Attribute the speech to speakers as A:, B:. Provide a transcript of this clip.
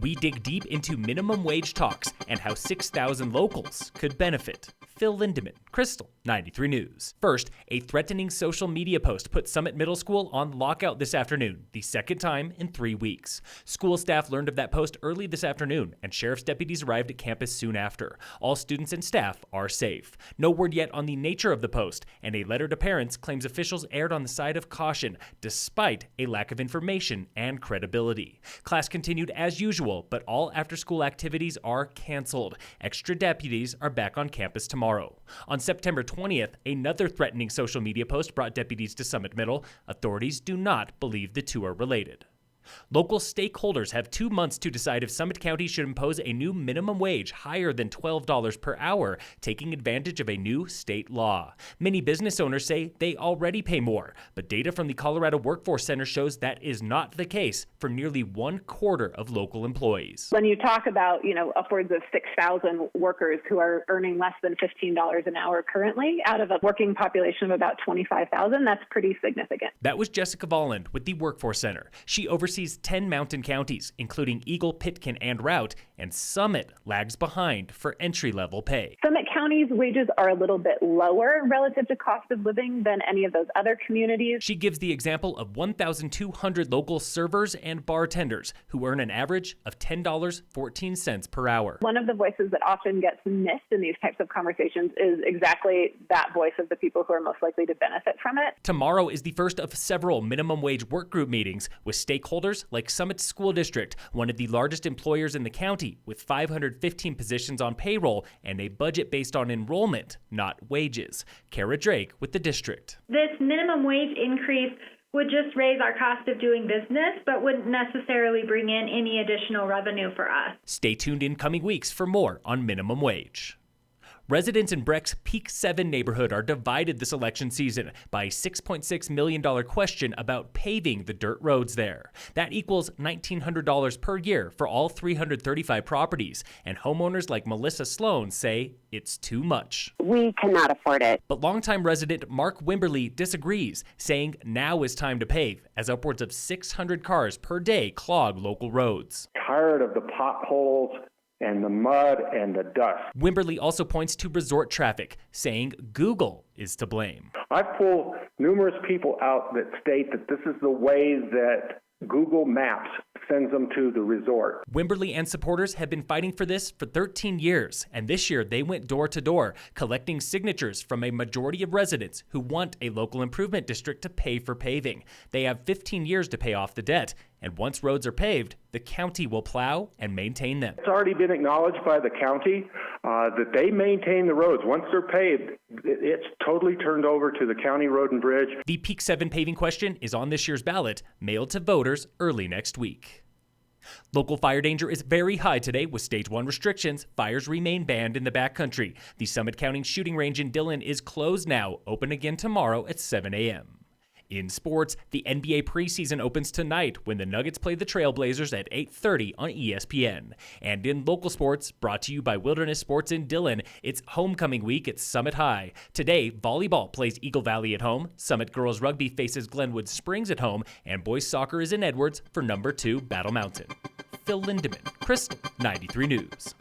A: We dig deep into minimum wage talks and how 6,000 locals could benefit. Phil Lindemann, Krystal, 93 News. First, a threatening social media post put Summit Middle School on lockout this afternoon, the second time in 3 weeks. School staff learned of that post early this afternoon, and sheriff's deputies arrived at campus soon after. All students and staff are safe. No word yet on the nature of the post, and a letter to parents claims officials erred on the side of caution, despite a lack of information and credibility. Class continued as usual, but all after-school activities are canceled. Extra deputies are back on campus tomorrow. On September 20th, another threatening social media post brought deputies to Summit Middle. Authorities do not believe the two are related. Local stakeholders have 2 months to decide if Summit County should impose a new minimum wage higher than $12 per hour, taking advantage of a new state law. Many business owners say they already pay more, but data from the Colorado Workforce Center shows that is not the case for nearly 1/4 of local employees.
B: When you talk about, upwards of 6,000 workers who are earning less than $15 an hour currently out of a working population of about 25,000, that's pretty significant.
A: That was Jessica Volland with the Workforce Center. She oversees 10 mountain counties, including Eagle, Pitkin, and Routt, and Summit lags behind for entry-level pay.
B: Summit County's wages are a little bit lower relative to cost of living than any of those other communities.
A: She gives the example of 1,200 local servers and bartenders who earn an average of $10.14 per hour.
B: One of the voices that often gets missed in these types of conversations is exactly that voice of the people who are most likely to benefit from it.
A: Tomorrow is the first of several minimum wage work group meetings with stakeholders like Summit School District, one of the largest employers in the county, with 515 positions on payroll and a budget based on enrollment, not wages. Kara Drake with the district.
C: This minimum wage increase would just raise our cost of doing business, but wouldn't necessarily bring in any additional revenue for us.
A: Stay tuned in coming weeks for more on minimum wage. Residents in Breck's Peak 7 neighborhood are divided this election season by a $6.6 million question about paving the dirt roads there. That equals $1,900 per year for all 335 properties, and homeowners like Melissa Sloan say it's too much.
D: We cannot afford it.
A: But longtime resident Mark Wimberly disagrees, saying now is time to pave, as upwards of 600 cars per day clog local roads.
E: Tired of the potholes and the mud and the dust.
A: Wimberly also points to resort traffic, saying Google is to blame.
E: I pull numerous people out that state that this is the way that Google Maps sends them to the resort.
A: Wimberly and supporters have been fighting for this for 13 years, and this year they went door to door, collecting signatures from a majority of residents who want a local improvement district to pay for paving. They have 15 years to pay off the debt, and once roads are paved, the county will plow and maintain them.
E: It's already been acknowledged by the county that they maintain the roads. Once they're paved, it's totally turned over to the county road and bridge.
A: The Peak 7 paving question is on this year's ballot, mailed to voters early next week. Local fire danger is very high today with Stage 1 restrictions. Fires remain banned in the backcountry. The Summit County shooting range in Dillon is closed now, open again tomorrow at 7 a.m. In sports, the NBA preseason opens tonight when the Nuggets play the Trailblazers at 8:30 on ESPN. And in local sports, brought to you by Wilderness Sports in Dillon, it's homecoming week at Summit High. Today, volleyball plays Eagle Valley at home, Summit Girls Rugby faces Glenwood Springs at home, and boys soccer is in Edwards for number 2 Battle Mountain. Phil Lindemann, Krystal, 93 News.